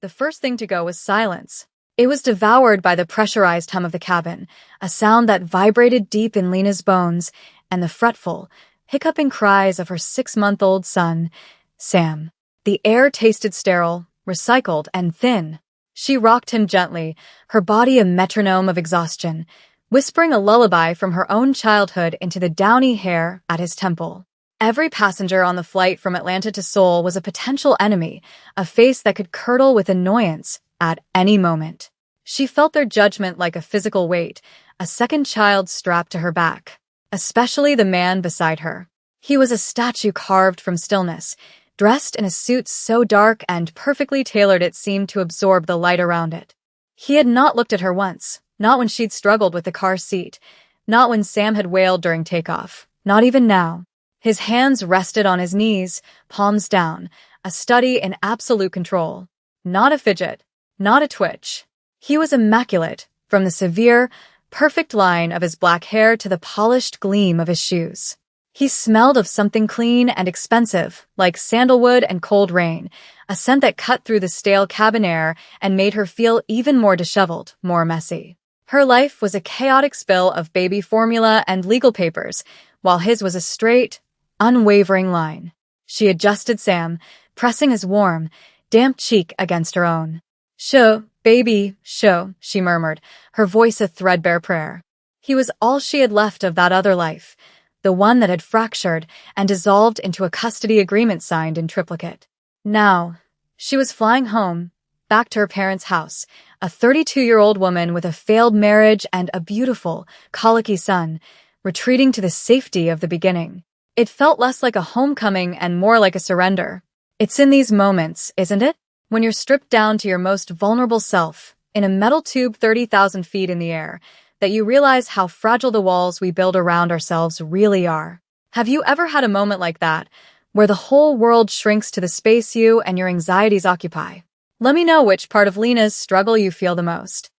The first thing to go was silence. It was devoured by the pressurized hum of the cabin, a sound that vibrated deep in Lena's bones, and the fretful, hiccuping cries of her 6-month-old son, Sam. The air tasted sterile, recycled, and thin. She rocked him gently, her body a metronome of exhaustion, whispering a lullaby from her own childhood into the downy hair at his temple. Every passenger on the flight from Atlanta to Seoul was a potential enemy, a face that could curdle with annoyance at any moment. She felt their judgment like a physical weight, a second child strapped to her back. Especially the man beside her. He was a statue carved from stillness, dressed in a suit so dark and perfectly tailored it seemed to absorb the light around it. He had not looked at her once, not when she'd struggled with the car seat, not when Sam had wailed during takeoff, not even now. His hands rested on his knees, palms down, a study in absolute control. Not a fidget, not a twitch. He was immaculate, from the severe, perfect line of his black hair to the polished gleam of his shoes. He smelled of something clean and expensive, like sandalwood and cold rain, a scent that cut through the stale cabin air and made her feel even more disheveled, more messy. Her life was a chaotic spill of baby formula and legal papers, while his was a straight, unwavering line. She adjusted Sam, pressing his warm, damp cheek against her own. "Sho, baby, sho," she murmured, her voice a threadbare prayer. He was all she had left of that other life, the one that had fractured and dissolved into a custody agreement signed in triplicate. Now, she was flying home, back to her parents' house, a 32-year-old woman with a failed marriage and a beautiful, colicky son, retreating to the safety of the beginning. It felt less like a homecoming and more like a surrender. It's in these moments, isn't it? When you're stripped down to your most vulnerable self, in a metal tube 30,000 feet in the air, that you realize how fragile the walls we build around ourselves really are. Have you ever had a moment like that, where the whole world shrinks to the space you and your anxieties occupy? Let me know which part of Lena's struggle you feel the most.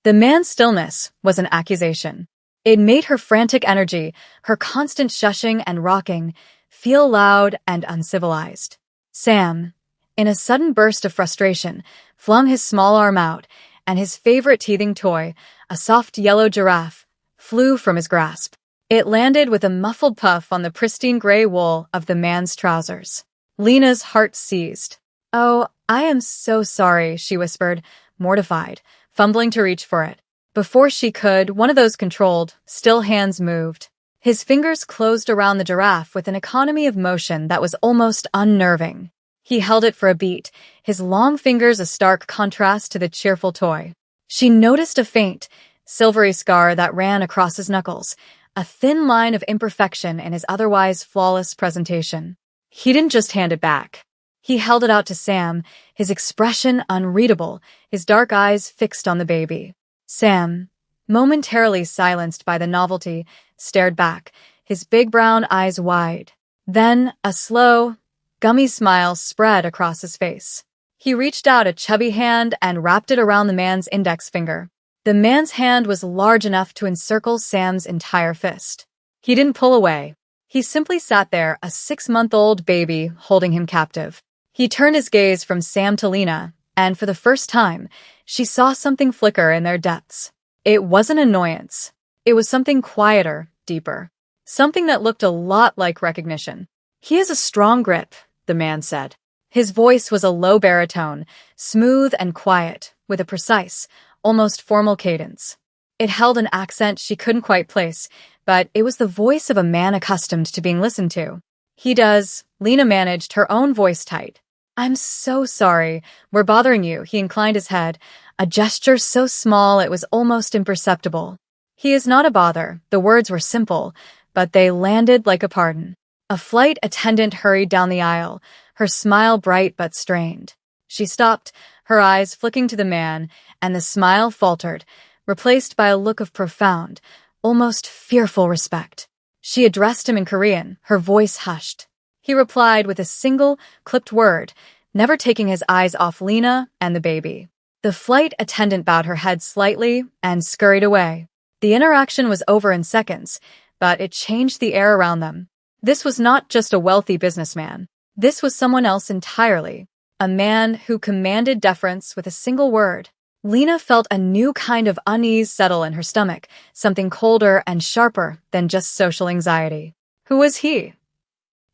The man's stillness was an accusation. It made her frantic energy, her constant shushing and rocking, feel loud and uncivilized. Sam, in a sudden burst of frustration, flung his small arm out, and his favorite teething toy, a soft yellow giraffe, flew from his grasp. It landed with a muffled puff on the pristine gray wool of the man's trousers. Lena's heart seized. "Oh, I am so sorry," she whispered, mortified, fumbling to reach for it. Before she could, one of those controlled, still hands moved. His fingers closed around the giraffe with an economy of motion that was almost unnerving. He held it for a beat, his long fingers a stark contrast to the cheerful toy. She noticed a faint, silvery scar that ran across his knuckles, a thin line of imperfection in his otherwise flawless presentation. He didn't just hand it back. He held it out to Sam, his expression unreadable, his dark eyes fixed on the baby. Sam, momentarily silenced by the novelty, stared back, his big brown eyes wide. Then a slow, gummy smile spread across his face. He reached out a chubby hand and wrapped it around the man's index finger. The man's hand was large enough to encircle Sam's entire fist. He didn't pull away. He simply sat there, a 6-month-old baby holding him captive. He turned his gaze from Sam to Lena, and for the first time, she saw something flicker in their depths. It wasn't annoyance. It was something quieter, deeper. Something that looked a lot like recognition. "He has a strong grip," the man said. His voice was a low baritone, smooth and quiet, with a precise, almost formal cadence. It held an accent she couldn't quite place, but it was the voice of a man accustomed to being listened to. "He does," Lena managed, her own voice tight. "I'm so sorry. We're bothering you," he inclined his head, a gesture so small it was almost imperceptible. "He is not a bother." The words were simple, but they landed like a pardon. A flight attendant hurried down the aisle, her smile bright but strained. She stopped, her eyes flicking to the man, and the smile faltered, replaced by a look of profound, almost fearful respect. She addressed him in Korean, her voice hushed. He replied with a single, clipped word, never taking his eyes off Lena and the baby. The flight attendant bowed her head slightly and scurried away. The interaction was over in seconds, but it changed the air around them. This was not just a wealthy businessman. This was someone else entirely. A man who commanded deference with a single word. Lena felt a new kind of unease settle in her stomach, something colder and sharper than just social anxiety. Who was he?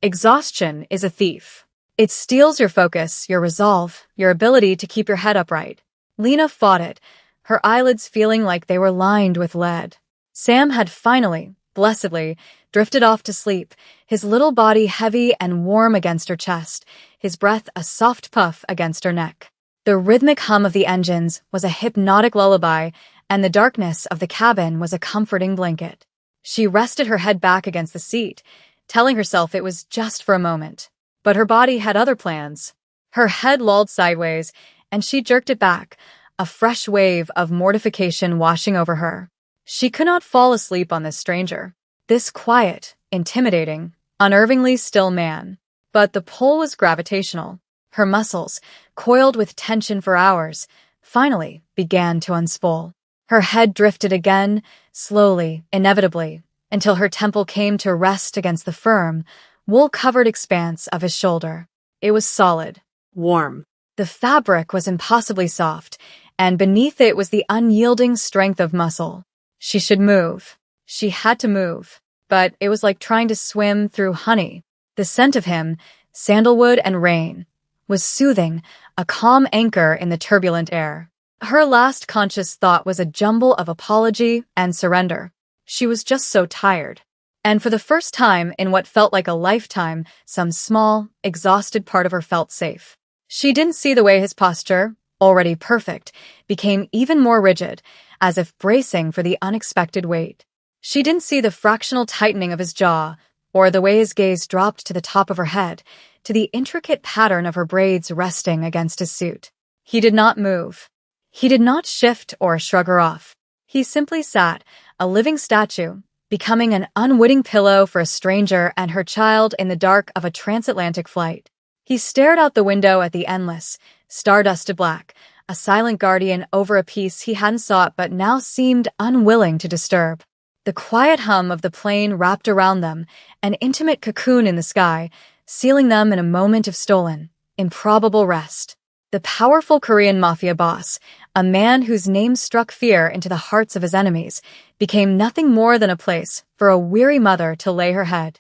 Exhaustion is a thief. It steals your focus, your resolve, your ability to keep your head upright. Lena fought it, her eyelids feeling like they were lined with lead. Sam had finally, blessedly, drifted off to sleep, his little body heavy and warm against her chest, his breath a soft puff against her neck. The rhythmic hum of the engines was a hypnotic lullaby, and the darkness of the cabin was a comforting blanket. She rested her head back against the seat, telling herself it was just for a moment. But her body had other plans. Her head lolled sideways, and she jerked it back, a fresh wave of mortification washing over her. She could not fall asleep on this stranger, this quiet, intimidating, unnervingly still man. But the pull was gravitational. Her muscles, coiled with tension for hours, finally began to unspool. Her head drifted again, slowly, inevitably, until her temple came to rest against the firm, wool-covered expanse of his shoulder. It was solid, warm. The fabric was impossibly soft, and beneath it was the unyielding strength of muscle. She should move. She had to move. But it was like trying to swim through honey. The scent of him, sandalwood and rain, was soothing, a calm anchor in the turbulent air. Her last conscious thought was a jumble of apology and surrender. She was just so tired. And for the first time in what felt like a lifetime, some small, exhausted part of her felt safe. She didn't see the way his posture, already perfect, became even more rigid, as if bracing for the unexpected weight. She didn't see the fractional tightening of his jaw, or the way his gaze dropped to the top of her head, to the intricate pattern of her braids resting against his suit. He did not move. He did not shift or shrug her off. He simply sat, a living statue, becoming an unwitting pillow for a stranger and her child in the dark of a transatlantic flight. He stared out the window at the endless, stardusted black, a silent guardian over a peace he hadn't sought but now seemed unwilling to disturb. The quiet hum of the plane wrapped around them, an intimate cocoon in the sky, sealing them in a moment of stolen, improbable rest. The powerful Korean Mafia boss, a man whose name struck fear into the hearts of his enemies, became nothing more than a place for a weary mother to lay her head.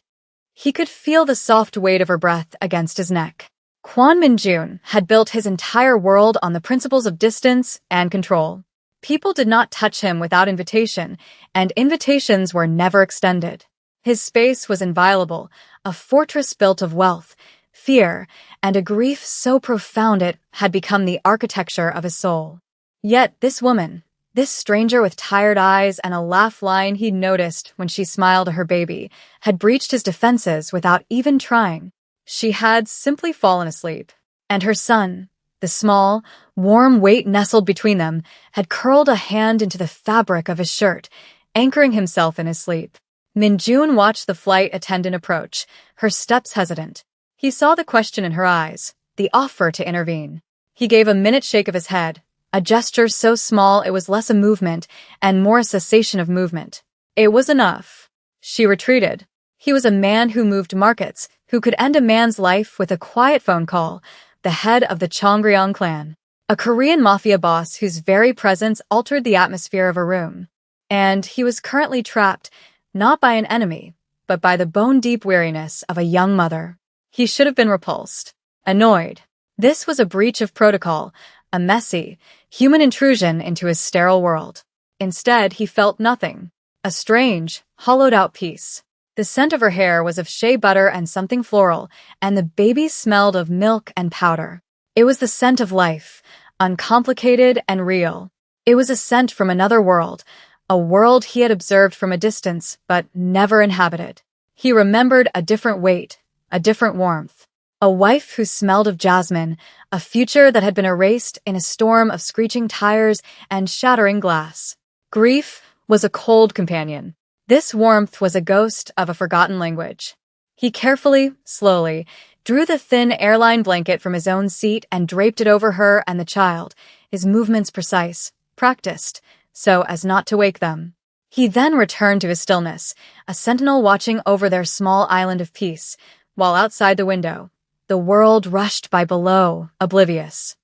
He could feel the soft weight of her breath against his neck. Kwon Min-jun had built his entire world on the principles of distance and control. People did not touch him without invitation, and invitations were never extended. His space was inviolable, a fortress built of wealth, fear, and a grief so profound it had become the architecture of his soul. Yet this woman, this stranger with tired eyes and a laugh line he'd noticed when she smiled at her baby, had breached his defenses without even trying. She had simply fallen asleep, and her son, the small, warm weight nestled between them, had curled a hand into the fabric of his shirt, anchoring himself in his sleep. Min-jun watched the flight attendant approach, her steps hesitant. He saw the question in her eyes, the offer to intervene. He gave a minute shake of his head, a gesture so small it was less a movement and more a cessation of movement. It was enough. She retreated. He was a man who moved markets, who could end a man's life with a quiet phone call, the head of the Chongryong clan. A Korean mafia boss whose very presence altered the atmosphere of a room. And he was currently trapped, not by an enemy, but by the bone-deep weariness of a young mother. He should have been repulsed, annoyed. This was a breach of protocol, a messy, human intrusion into his sterile world. Instead, he felt nothing, a strange, hollowed-out peace. The scent of her hair was of shea butter and something floral, and the baby smelled of milk and powder. It was the scent of life, uncomplicated and real. It was a scent from another world, a world he had observed from a distance but never inhabited. He remembered a different weight, a different warmth. A wife who smelled of jasmine, a future that had been erased in a storm of screeching tires and shattering glass. Grief was a cold companion. This warmth was a ghost of a forgotten language. He carefully, slowly, drew the thin airline blanket from his own seat and draped it over her and the child, his movements precise, practiced, so as not to wake them. He then returned to his stillness, a sentinel watching over their small island of peace, while outside the window, The world rushed by below, oblivious.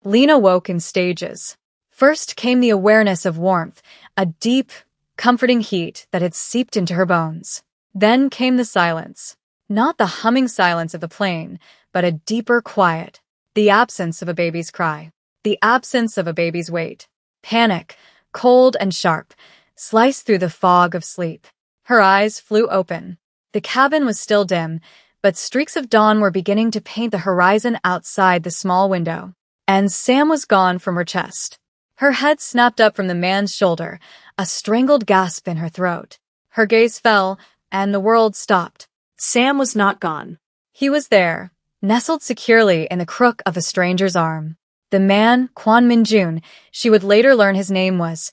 Lena woke in stages. First came the awareness of warmth, a deep, comforting heat that had seeped into her bones. Then came the silence. Not the humming silence of the plane, but a deeper quiet. The absence of a baby's cry. The absence of a baby's weight. Panic, cold and sharp, sliced through the fog of sleep. Her eyes flew open. The cabin was still dim, but streaks of dawn were beginning to paint the horizon outside the small window. And Sam was gone from her chest. Her head snapped up from the man's shoulder, a strangled gasp in her throat. Her gaze fell, and the world stopped. Sam was not gone. He was there, nestled securely in the crook of a stranger's arm. The man, Kwon Min-jun, she would later learn his name was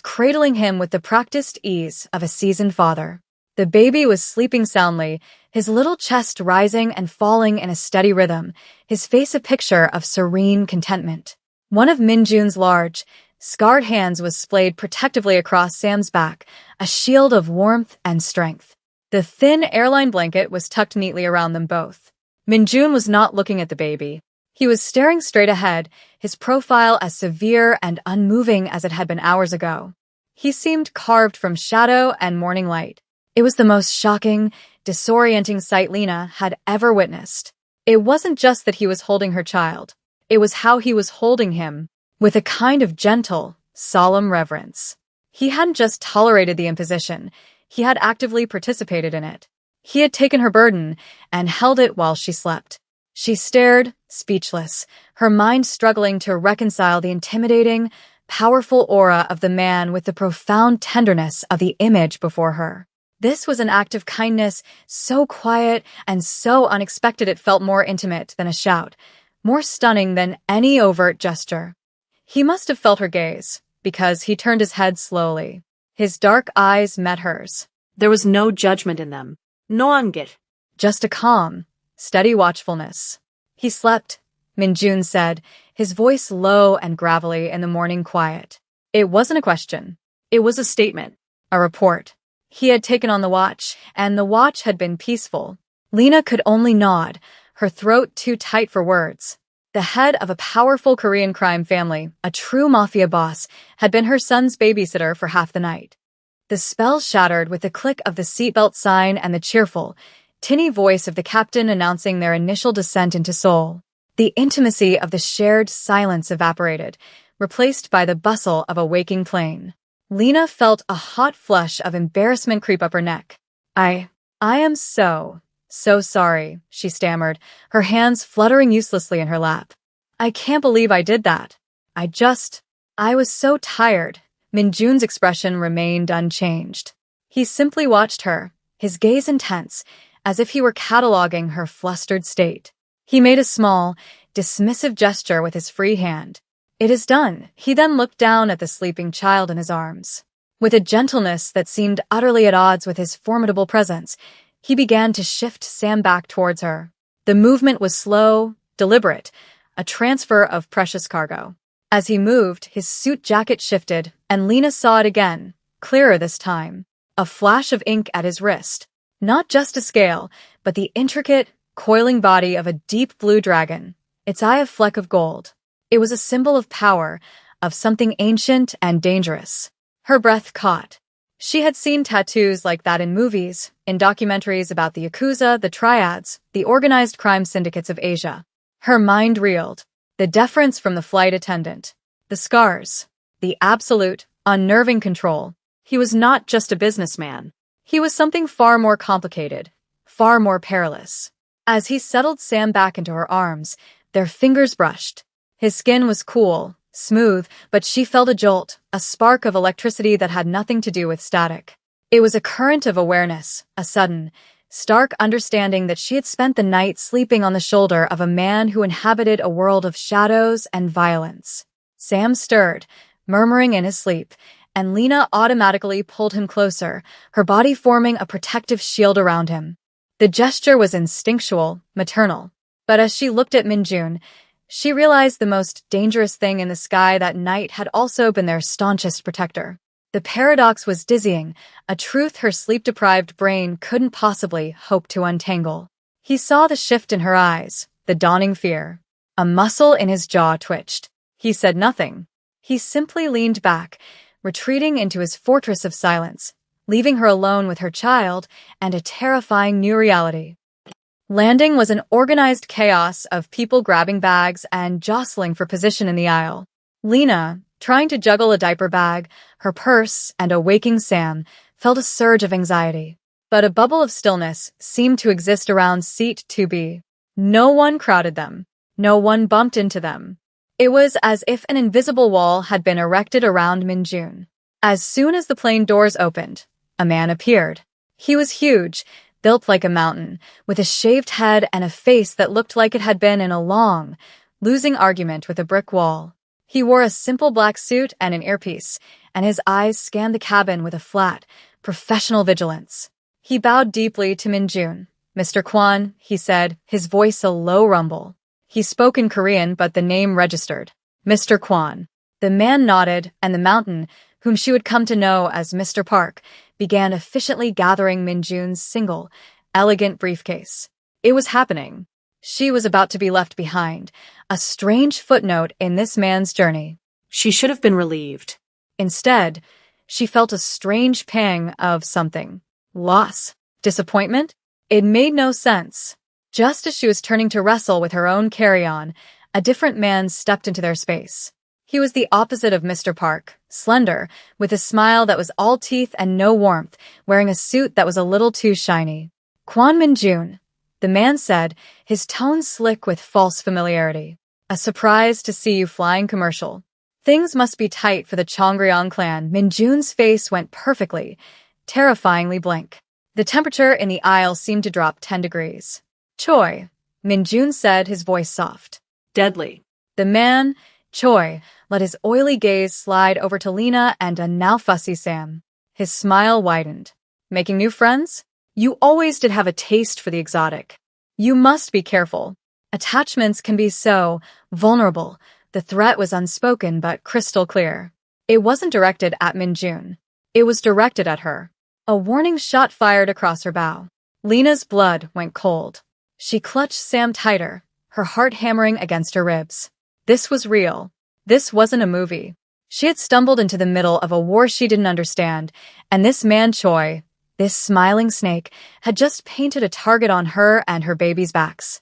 cradling him with the practiced ease of a seasoned father. The baby was sleeping soundly, his little chest rising and falling in a steady rhythm, his face a picture of serene contentment. One of Min-jun's large, scarred hands was splayed protectively across Sam's back, a shield of warmth and strength. The thin airline blanket was tucked neatly around them both. Min-jun was not looking at the baby. He was staring straight ahead, his profile as severe and unmoving as it had been hours ago. He seemed carved from shadow and morning light. It was the most shocking, disorienting sight Lena had ever witnessed. It wasn't just that he was holding her child. It was how he was holding him, with a kind of gentle, solemn reverence. He hadn't just tolerated the imposition, he had actively participated in it. He had taken her burden and held it while she slept. She stared, speechless, her mind struggling to reconcile the intimidating, powerful aura of the man with the profound tenderness of the image before her. This was an act of kindness so quiet and so unexpected it felt more intimate than a shout, more stunning than any overt gesture. He must have felt her gaze, because he turned his head slowly. His dark eyes met hers. There was no judgment in them. No angit. Just a calm, steady watchfulness. He slept, Min-jun said, his voice low and gravelly in the morning quiet. It wasn't a question. It was a statement, a report. He had taken on the watch, and the watch had been peaceful. Lena could only nod, her throat too tight for words. The head of a powerful Korean crime family, a true Mafia boss, had been her son's babysitter for half the night. The spell shattered with the click of the seatbelt sign and the cheerful, tinny voice of the captain announcing their initial descent into Seoul. The intimacy of the shared silence evaporated, replaced by the bustle of a waking plane. Lena felt a hot flush of embarrassment creep up her neck. I am so sorry, she stammered, her hands fluttering uselessly in her lap. I can't believe I did that. I was so tired. Min-jun's expression remained unchanged. He simply watched her, his gaze intense, as if he were cataloging her flustered state. He made a small, dismissive gesture with his free hand. It is done. He then looked down at the sleeping child in his arms. With a gentleness that seemed utterly at odds with his formidable presence, he began to shift Sam back towards her. The movement was slow, deliberate, a transfer of precious cargo. As he moved, his suit jacket shifted, and Lena saw it again, clearer this time. A flash of ink at his wrist. Not just a scale, but the intricate, coiling body of a deep blue dragon, its eye a fleck of gold. It was a symbol of power, of something ancient and dangerous. Her breath caught. She had seen tattoos like that in movies, in documentaries about the Yakuza, the Triads, the organized crime syndicates of Asia. Her mind reeled. The deference from the flight attendant. The scars. The absolute, unnerving control. He was not just a businessman. He was something far more complicated, far more perilous. As he settled Sam back into her arms, their fingers brushed. His skin was cool, smooth, but she felt a jolt, a spark of electricity that had nothing to do with static. It was a current of awareness, a sudden, stark understanding that she had spent the night sleeping on the shoulder of a man who inhabited a world of shadows and violence. Sam stirred, murmuring in his sleep, and Lena automatically pulled him closer, her body forming a protective shield around him. The gesture was instinctual, maternal. But as she looked at Min-jun, she realized the most dangerous thing in the sky that night had also been their staunchest protector. The paradox was dizzying, a truth her sleep-deprived brain couldn't possibly hope to untangle. He saw the shift in her eyes, the dawning fear. A muscle in his jaw twitched. He said nothing. He simply leaned back, retreating into his fortress of silence, leaving her alone with her child and a terrifying new reality. Landing was an organized chaos of people grabbing bags and jostling for position in the aisle. Lena, trying to juggle a diaper bag, her purse, and a waking Sam, felt a surge of anxiety. But a bubble of stillness seemed to exist around seat 2B. No one crowded them. No one bumped into them. It was as if an invisible wall had been erected around Minjun. As soon as the plane doors opened, a man appeared. He was huge, built like a mountain, with a shaved head and a face that looked like it had been in a long, losing argument with a brick wall. He wore a simple black suit and an earpiece, and his eyes scanned the cabin with a flat, professional vigilance. He bowed deeply to Minjun. "Mr. Kwon," he said, his voice a low rumble. He spoke in Korean, but the name registered. "Mr. Kwon." The man nodded, and the mountain, whom she would come to know as Mr. Park, began efficiently gathering Minjun's single, elegant briefcase. It was happening. She was about to be left behind, a strange footnote in this man's journey. She should have been relieved. Instead, she felt a strange pang of something. Loss. Disappointment? It made no sense. Just as she was turning to wrestle with her own carry-on, a different man stepped into their space. He was the opposite of Mr. Park, slender, with a smile that was all teeth and no warmth, wearing a suit that was a little too shiny. "Kwon Min-jun," the man said, his tone slick with false familiarity. "A surprise to see you flying commercial. Things must be tight for the Chongryeong clan." Min-jun's face went perfectly, terrifyingly blank. The temperature in the aisle seemed to drop 10 degrees. "Choi," Min-jun said, his voice soft. Deadly. The man, Choi, let his oily gaze slide over to Lena and a now fussy Sam. His smile widened. "Making new friends? You always did have a taste for the exotic. You must be careful. Attachments can be so vulnerable." The threat was unspoken but crystal clear. It wasn't directed at Min-jun. It was directed at her. A warning shot fired across her bow. Lena's blood went cold. She clutched Sam tighter, her heart hammering against her ribs. This was real. This wasn't a movie. She had stumbled into the middle of a war she didn't understand, and this man Choi, this smiling snake, had just painted a target on her and her baby's backs.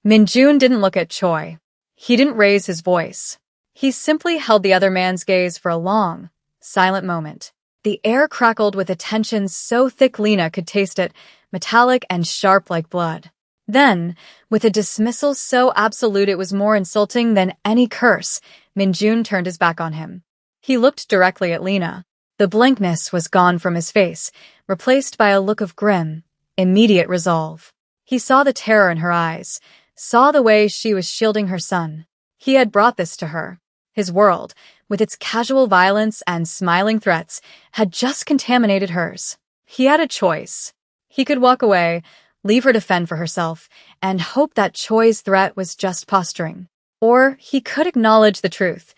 Min-jun didn't look at Choi. He didn't raise his voice. He simply held the other man's gaze for a long, silent moment. The air crackled with a tension so thick Lena could taste it, metallic and sharp like blood. Then, with a dismissal so absolute it was more insulting than any curse, Min-jun turned his back on him. He looked directly at Lena. The blankness was gone from his face, replaced by a look of grim, immediate resolve. He saw the terror in her eyes, saw the way she was shielding her son. He had brought this to her. His world, with its casual violence and smiling threats, had just contaminated hers. He had a choice. He could walk away, leave her to fend for herself, and hope that Choi's threat was just posturing. Or he could acknowledge the truth.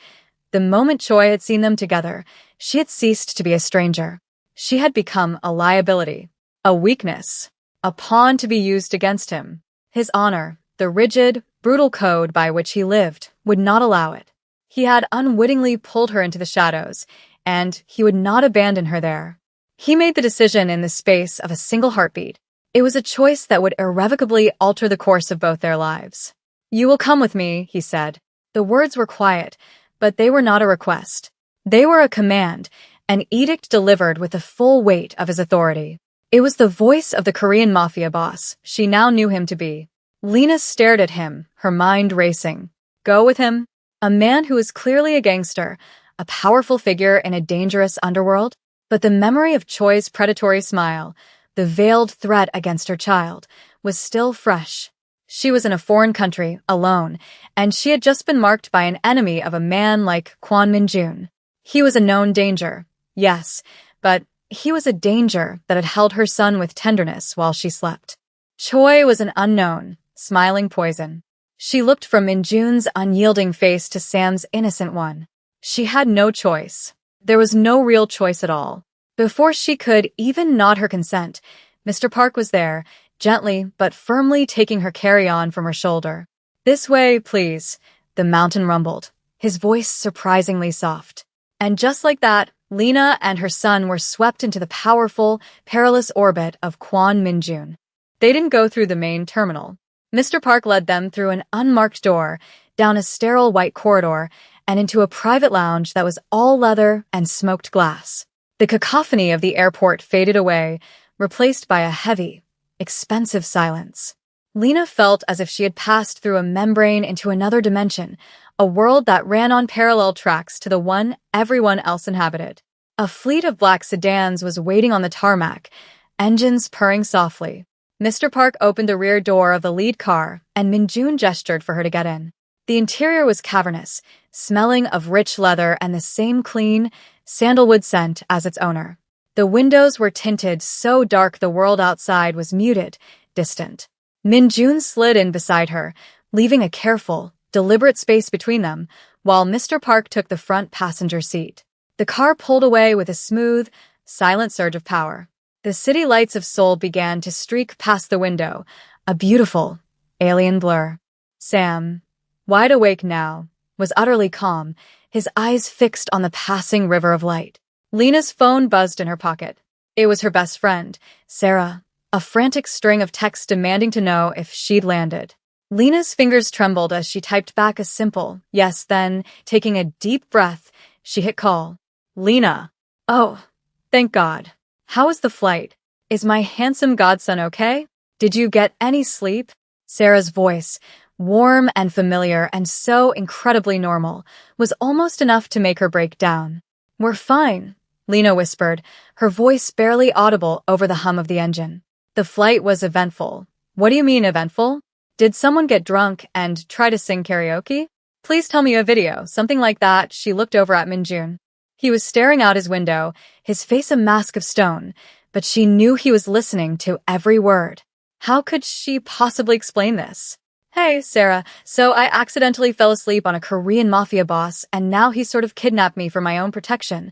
The moment Choi had seen them together, she had ceased to be a stranger. She had become a liability, a weakness, a pawn to be used against him. His honor, the rigid, brutal code by which he lived, would not allow it. He had unwittingly pulled her into the shadows, and he would not abandon her there. He made the decision in the space of a single heartbeat. It was a choice that would irrevocably alter the course of both their lives. "You will come with me," he said. The words were quiet, but they were not a request. They were a command, an edict delivered with the full weight of his authority. It was the voice of the Korean Mafia boss she now knew him to be. Lena stared at him, her mind racing. Go with him? A man who was clearly a gangster, a powerful figure in a dangerous underworld? But the memory of Choi's predatory smile, the veiled threat against her child, was still fresh. She was in a foreign country, alone, and she had just been marked by an enemy of a man like Kwon Min-jun. He was a known danger, yes, but he was a danger that had held her son with tenderness while she slept. Choi was an unknown, smiling poison. She looked from Min-jun's unyielding face to Sam's innocent one. She had no choice. There was no real choice at all. Before she could even nod her consent, Mr. Park was there, gently but firmly taking her carry-on from her shoulder. This way, please, the mountain rumbled, his voice surprisingly soft. And just like that, Lena and her son were swept into the powerful, perilous orbit of Quan Minjun. They didn't go through the main terminal. Mr. Park led them through an unmarked door, down a sterile white corridor, and into a private lounge that was all leather and smoked glass. The cacophony of the airport faded away, replaced by a heavy, expensive silence. Lena felt as if she had passed through a membrane into another dimension, a world that ran on parallel tracks to the one everyone else inhabited. A fleet of black sedans was waiting on the tarmac, engines purring softly. Mr. Park opened the rear door of the lead car, and Minjun gestured for her to get in. The interior was cavernous, smelling of rich leather and the same clean, sandalwood scent as its owner. The windows were tinted so dark the world outside was muted, distant. Minjun slid in beside her, leaving a careful, deliberate space between them, while Mr. Park took the front passenger seat. The car pulled away with a smooth, silent surge of power. The city lights of Seoul began to streak past the window, a beautiful, alien blur. Sam, wide awake now, was utterly calm, his eyes fixed on the passing river of light. Lena's phone buzzed in her pocket. It was her best friend, Sarah, a frantic string of texts demanding to know if she'd landed. Lena's fingers trembled as she typed back a simple yes, then, taking a deep breath, she hit call. Lena. Oh, thank God. How was the flight? Is my handsome godson okay? Did you get any sleep? Sarah's voice, warm and familiar and so incredibly normal, was almost enough to make her break down. We're fine, Lena whispered, her voice barely audible over the hum of the engine. The flight was eventful. What do you mean eventful? Did someone get drunk and try to sing karaoke? Please tell me a video, something like that. She looked over at Minjun. He was staring out his window, his face a mask of stone, but she knew he was listening to every word. How could she possibly explain this? Hey, Sarah, so I accidentally fell asleep on a Korean Mafia boss, and now he sort of kidnapped me for my own protection.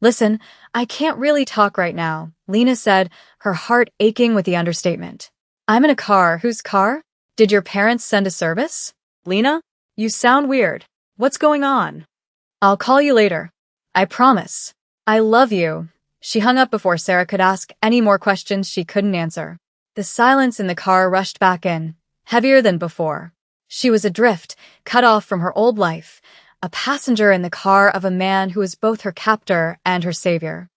Listen, I can't really talk right now, Lena said, her heart aching with the understatement. I'm in a car. Whose car? Did your parents send a service? Lena, you sound weird. What's going on? I'll call you later. I promise. I love you. She hung up before Sarah could ask any more questions she couldn't answer. The silence in the car rushed back in, heavier than before. She was adrift, cut off from her old life, a passenger in the car of a man who was both her captor and her savior.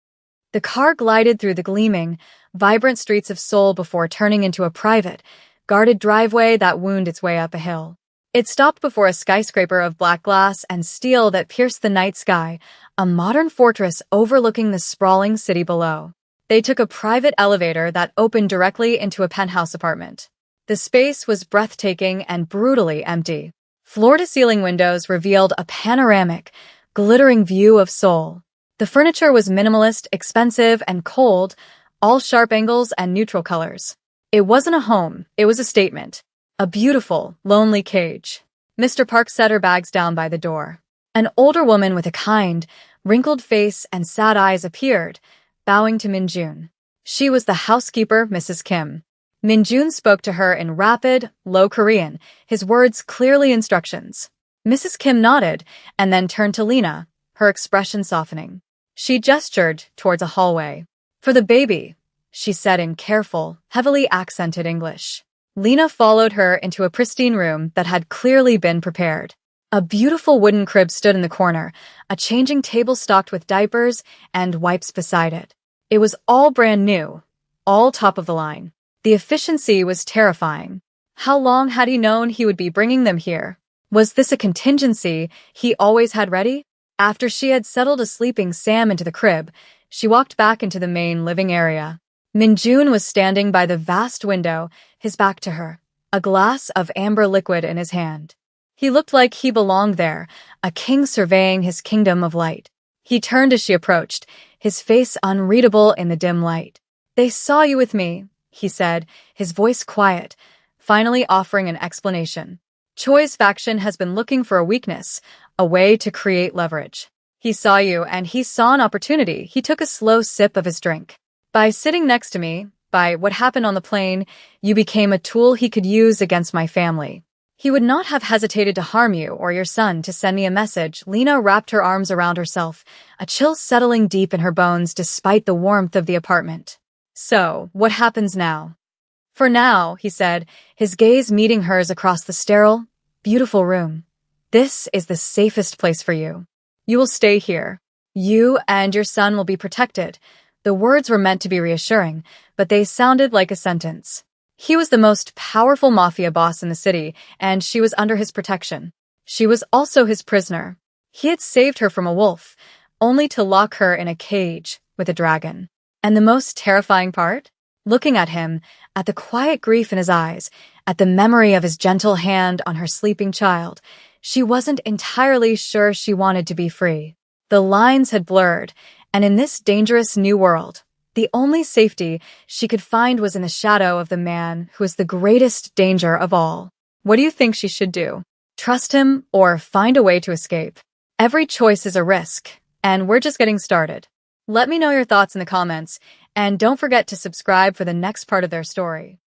The car glided through the gleaming, vibrant streets of Seoul before turning into a private, guarded driveway that wound its way up a hill. It stopped before a skyscraper of black glass and steel that pierced the night sky, a modern fortress overlooking the sprawling city below. They took a private elevator that opened directly into a penthouse apartment. The space was breathtaking and brutally empty. Floor-to-ceiling windows revealed a panoramic, glittering view of Seoul. The furniture was minimalist, expensive, and cold, all sharp angles and neutral colors. It wasn't a home, it was a statement. A beautiful, lonely cage. Mr. Park set her bags down by the door. An older woman with a kind, wrinkled face and sad eyes appeared, bowing to Minjun. She was the housekeeper, Mrs. Kim. Minjun spoke to her in rapid, low Korean, his words clearly instructions. Mrs. Kim nodded and then turned to Lena, her expression softening. She gestured towards a hallway. For the baby, she said in careful, heavily accented English. Lena followed her into a pristine room that had clearly been prepared. A beautiful wooden crib stood in the corner, a changing table stocked with diapers and wipes beside it. It was all brand new, all top of the line. The efficiency was terrifying. How long had he known he would be bringing them here? Was this a contingency he always had ready? After she had settled a sleeping Sam into the crib, she walked back into the main living area. Minjun was standing by the vast window, his back to her, a glass of amber liquid in his hand. He looked like he belonged there, a king surveying his kingdom of light. He turned as she approached, his face unreadable in the dim light. They saw you with me, he said, his voice quiet, finally offering an explanation. Choi's faction has been looking for a weakness, a way to create leverage. He saw you and he saw an opportunity. He took a slow sip of his drink. By sitting next to me, by what happened on the plane, you became a tool he could use against my family. He would not have hesitated to harm you or your son to send me a message. Lena wrapped her arms around herself, a chill settling deep in her bones despite the warmth of the apartment. So, what happens now? For now, he said, his gaze meeting hers across the sterile, beautiful room. This is the safest place for you. You will stay here. You and your son will be protected. The words were meant to be reassuring, but they sounded like a sentence. He was the most powerful mafia boss in the city, and she was under his protection. She was also his prisoner. He had saved her from a wolf, only to lock her in a cage with a dragon. And the most terrifying part? Looking at him, at the quiet grief in his eyes, at the memory of his gentle hand on her sleeping child, she wasn't entirely sure she wanted to be free. The lines had blurred, and in this dangerous new world, the only safety she could find was in the shadow of the man who was the greatest danger of all. What do you think she should do? Trust him or find a way to escape? Every choice is a risk, and we're just getting started. Let me know your thoughts in the comments, and don't forget to subscribe for the next part of their story.